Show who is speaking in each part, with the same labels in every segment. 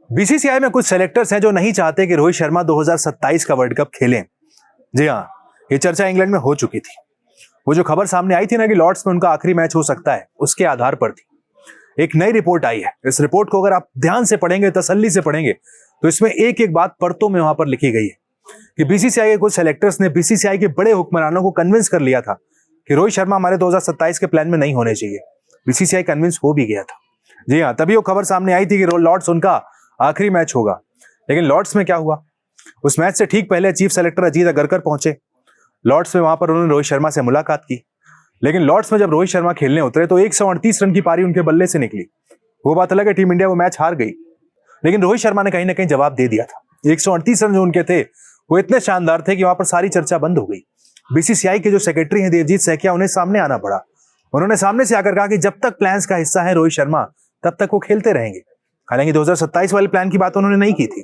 Speaker 1: BCCI में कुछ selectors हैं जो नहीं चाहते कि रोहित शर्मा 2027 का वर्ल्ड कप खेलें। जी हाँ, ये चर्चा इंग्लैंड में हो चुकी थी। वो जो खबर सामने आई थी ना कि लॉर्ड्स में उनका आखिरी मैच हो सकता है, उसके आधार पर थी। एक नई रिपोर्ट आई है। इस रिपोर्ट को अगर आप ध्यान से पढ़ेंगे, तसल्ली से पढ़ेंगे, तो इसमें एक एक बात परतों में वहां पर लिखी गई है कि बीसीसीआई के कुछ सेलेक्टर्स ने बीसीसीआई के बड़े हुक्मरानों को कन्विंस कर लिया था कि रोहित शर्मा हमारे 2027 के प्लान में नहीं होने चाहिए। बीसीसीआई कन्विंस हो भी गया था। जी हाँ, तभी वो खबर सामने आई थी कि लॉर्ड्स उनका आखिरी मैच होगा। लेकिन लॉर्ड्स में क्या हुआ? उस मैच से ठीक पहले चीफ सेलेक्टर अजीत अगरकर पहुंचे लॉर्ड्स में। वहां पर उन्होंने रोहित शर्मा से मुलाकात की। लेकिन लॉर्ड्स में जब रोहित शर्मा खेलने उतरे तो 138 रन की पारी उनके बल्ले से निकली। वो बात अलग है, टीम इंडिया वो मैच हार गई, लेकिन रोहित शर्मा ने कहीं ना कहीं जवाब दे दिया था। 138 रन जो उनके थे वो इतने शानदार थे कि वहां पर सारी चर्चा बंद हो गई। बीसीसीआई के जो सेक्रेटरी हैं देवजीत सैकिया, उन्हें सामने आना पड़ा। उन्होंने सामने से आकर कहा कि जब तक प्लान्स का हिस्सा है रोहित शर्मा, तब तक वो खेलते रहेंगे। हालांकि 2027 वाले प्लान की बात उन्होंने नहीं की थी।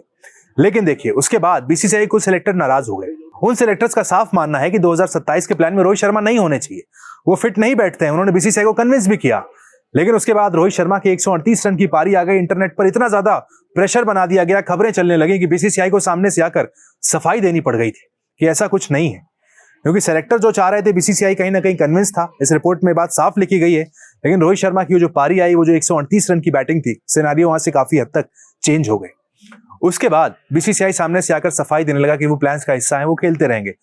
Speaker 1: लेकिन देखिए, उसके बाद बीसीसीआई कुछ सेलेक्टर नाराज हो गए। उन सेलेक्टर्स का साफ मानना है कि 2027 के प्लान में रोहित शर्मा नहीं होने चाहिए, वो फिट नहीं बैठते हैं। उन्होंने बीसीसीआई को कन्विंस भी किया। लेकिन उसके बाद रोहित शर्मा के 138 रन की पारी आ गई। इंटरनेट पर इतना ज्यादा प्रेशर बना दिया गया, खबरें चलने लगी कि बीसीसीआई को सामने से आकर सफाई देनी पड़ गई थी कि ऐसा कुछ नहीं है, क्योंकि सेलेक्टर जो चाह रहे थे बीसीसीआई कहीं ना कहीं कन्विंस था। इस रिपोर्ट में बात साफ लिखी गई है। लेकिन रोहित शर्मा की जो पारी आई, वो जो 138 रन की बैटिंग थी, सिनेरियो वहां से काफी हद तक चेंज हो गए। उसके बाद बीसीसीआई सामने से आकर सफाई देने लगा कि वो प्लान्स का हिस्सा है, वो खेलते रहेंगे।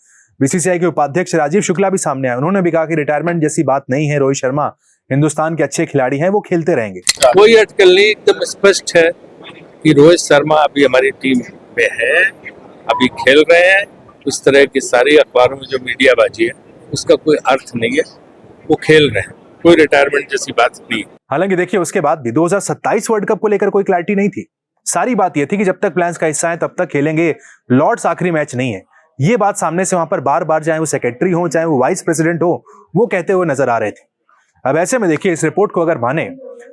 Speaker 1: बीसीसीआई के उपाध्यक्ष राजीव शुक्ला भी सामने आए। उन्होंने भी कहा कि रिटायरमेंट जैसी बात नहीं है, रोहित शर्मा हिंदुस्तान के अच्छे खिलाड़ी हैं, वो खेलते रहेंगे।
Speaker 2: कोई अटकल नहीं, एकदम स्पष्ट है कि रोहित शर्मा अभी हमारी टीम में है, अभी खेल रहे हैं। उस तरह की सारी अखबारों में जो मीडियाबाजी है उसका कोई अर्थ नहीं है, वो खेल रहे हैं, कोई रिटायरमेंट जैसी बात नहीं।
Speaker 1: हालांकि देखिए, उसके बाद भी 2027 वर्ल्ड कप को लेकर कोई क्लैरिटी नहीं थी। सारी बात यह थी कि जब तक प्लान्स का हिस्सा है तब तक खेलेंगे, लॉर्ड्स आखिरी मैच नहीं है। ये बात सामने से वहां पर बार बार, चाहे वो सेक्रेटरी हो, चाहे वो वाइस प्रेसिडेंट हो, वो कहते हुए नजर आ रहे थे। अब ऐसे में देखिए, इस रिपोर्ट को अगर माने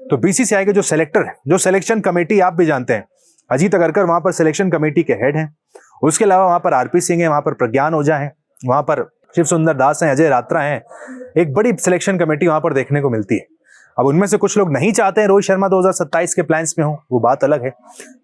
Speaker 1: तो बीसीसीआई के जो सेलेक्टर है, जो सिलेक्शन कमेटी, आप भी जानते हैं, अजीत अगरकर वहां पर सिलेक्शन कमेटी के हेड हैं। उसके अलावा वहां पर आरपी सिंह है, वहां पर प्रज्ञान ओझा है, वहां पर शिव सुंदर दास हैं, अजय रात्रा हैं। एक बड़ी सिलेक्शन कमेटी वहां पर देखने को मिलती है। अब उनमें से कुछ लोग नहीं चाहते हैं रोहित शर्मा 2027 के प्लान्स में हो, वो बात अलग है।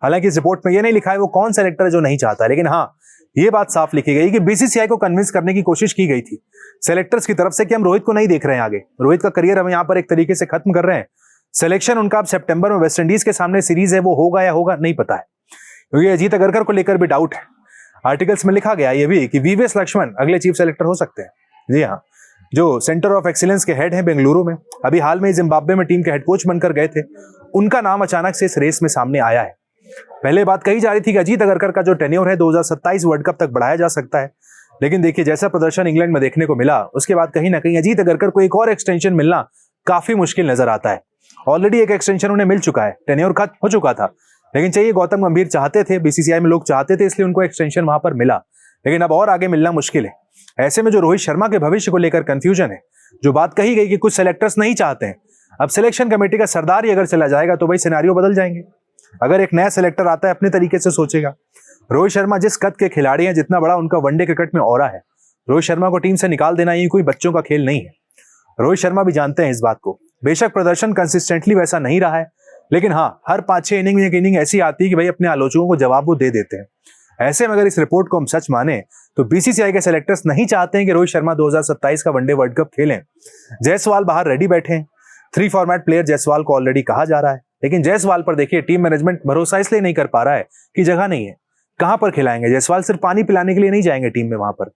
Speaker 1: हालांकि इस रिपोर्ट में ये नहीं लिखा है वो कौन सेलेक्टर है जो नहीं चाहता, लेकिन हाँ, ये बात साफ लिखी गई कि बीसीसीआई को कन्विंस करने की कोशिश की गई थी सेलेक्टर्स की तरफ से कि हम रोहित को नहीं देख रहे हैं आगे, रोहित का करियर हम यहाँ पर एक तरीके से खत्म कर रहे हैं। सिलेक्शन उनका अब सितंबर में वेस्ट इंडीज के सामने सीरीज है, वो होगा या होगा नहीं पता है, क्योंकि अजीत अगरकर को लेकर भी डाउट है। आर्टिकल्स में लिखा गया ये भी कि वीवीएस लक्ष्मण अगले चीफ सेलेक्टर हो सकते हैं। जी हाँ, जो सेंटर ऑफ एक्सीलेंस के हेड हैं बेंगलुरु में, अभी हाल में जिम्बाब्वे में टीम के हेड कोच बनकर गए थे, उनका नाम अचानक से इस रेस में सामने आया है। पहले बात कही जा रही थी कि अजीत अगरकर का जो टेन्योर है 2027 वर्ल्ड कप तक बढ़ाया जा सकता है। लेकिन देखिए, जैसा प्रदर्शन इंग्लैंड में देखने को मिला, उसके बाद कहीं ना कहीं अजीत अगरकर को एक और एक्सटेंशन मिलना काफी मुश्किल नजर आता है। ऑलरेडी एक एक्सटेंशन उन्हें मिल चुका है, टेन्योर खत्म हो चुका था। लेकिन चाहिए गौतम गंभीर चाहते थे, बीसीसीआई में लोग चाहते थे, इसलिए उनको एक्सटेंशन वहां पर मिला। लेकिन अब और आगे मिलना मुश्किल है। ऐसे में जो रोहित शर्मा के भविष्य को लेकर कंफ्यूजन है, जो बात कही गई कि कुछ सेलेक्टर्स नहीं चाहते हैं, अब सिलेक्शन कमेटी का सरदार ही अगर चला जाएगा तो भाई सिनेरियो बदल जाएंगे। अगर एक नया सेलेक्टर आता है, अपने तरीके से सोचेगा। रोहित शर्मा जिस कद के खिलाड़ी हैं, जितना बड़ा उनका वनडे क्रिकेट में ऑरा है, रोहित शर्मा को टीम से निकाल देना ये कोई बच्चों का खेल नहीं है। रोहित शर्मा भी जानते हैं इस बात को। बेशक प्रदर्शन कंसिस्टेंटली वैसा नहीं रहा है, लेकिन हाँ, हर 5-6 इनिंग में एक इनिंग ऐसी आती है कि भाई अपने आलोचकों को जवाब वो दे देते हैं। ऐसे में अगर इस रिपोर्ट को हम सच माने तो बीसीसीआई के सेलेक्टर्स नहीं चाहते हैं कि रोहित शर्मा 2027 का वनडे वर्ल्ड कप खेलें। जायसवाल बाहर रेडी बैठे हैं। 3 फॉर्मेट प्लेयर जायसवाल को ऑलरेडी कहा जा रहा है, लेकिन जायसवाल पर देखिए टीम मैनेजमेंट भरोसा इसलिए नहीं कर पा रहा है कि जगह नहीं है। कहां पर खिलाएंगे? जायसवाल सिर्फ पानी पिलाने के लिए नहीं जाएंगे टीम में। वहां पर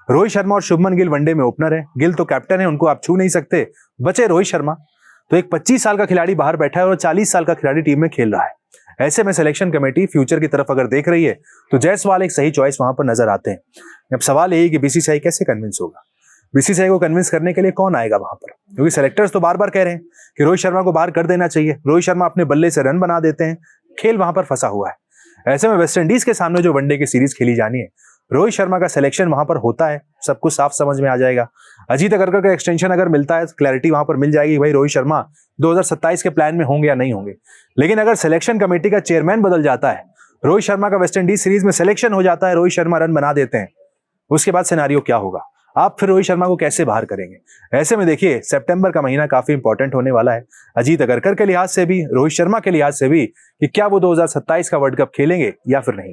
Speaker 1: रोहित शर्मा और शुभमन गिल वनडे में ओपनर है। गिल तो कैप्टन है, उनको आप छू नहीं सकते। बचे रोहित शर्मा, तो एक 25 साल का खिलाड़ी बाहर बैठा है और 40 साल का खिलाड़ी टीम में खेल रहा है। ऐसे में सिलेक्शन कमेटी फ्यूचर की तरफ अगर देख रही है तो जायसवाल एक सही चॉइस वहां पर नजर आते हैं। अब सवाल यही कि बीसीसीआई कैसे कन्विंस होगा, बीसीसीआई को कन्विंस करने के लिए कौन आएगा वहां पर, क्योंकि सेलेक्टर्स तो बार बार कह रहे हैं कि रोहित शर्मा को बाहर कर देना चाहिए। रोहित शर्मा अपने बल्ले से रन बना देते हैं, खेल वहां पर फंसा हुआ है। ऐसे में वेस्ट इंडीज के सामने जो वनडे की सीरीज खेली जानी है, रोहित शर्मा का सिलेक्शन वहां पर होता है, सब कुछ साफ समझ में आ जाएगा। अजीत अगरकर का एक्सटेंशन अगर मिलता है, क्लैरिटी वहां पर मिल जाएगी भाई रोहित शर्मा 2027 के प्लान में होंगे या नहीं होंगे। लेकिन अगर सिलेक्शन कमेटी का चेयरमैन बदल जाता है, रोहित शर्मा का वेस्ट इंडीज सीरीज में सिलेक्शन हो जाता है, रोहित शर्मा रन बना देते हैं, उसके बाद सिनेरियो क्या होगा आप फिर रोहित शर्मा को कैसे बाहर करेंगे? ऐसे में देखिए सितंबर का महीना काफी इंपॉर्टेंट होने वाला है अजीत अगरकर के लिहाज से भी, रोहित शर्मा के लिहाज से भी, कि क्या वो 2027 का वर्ल्ड कप खेलेंगे या फिर नहीं।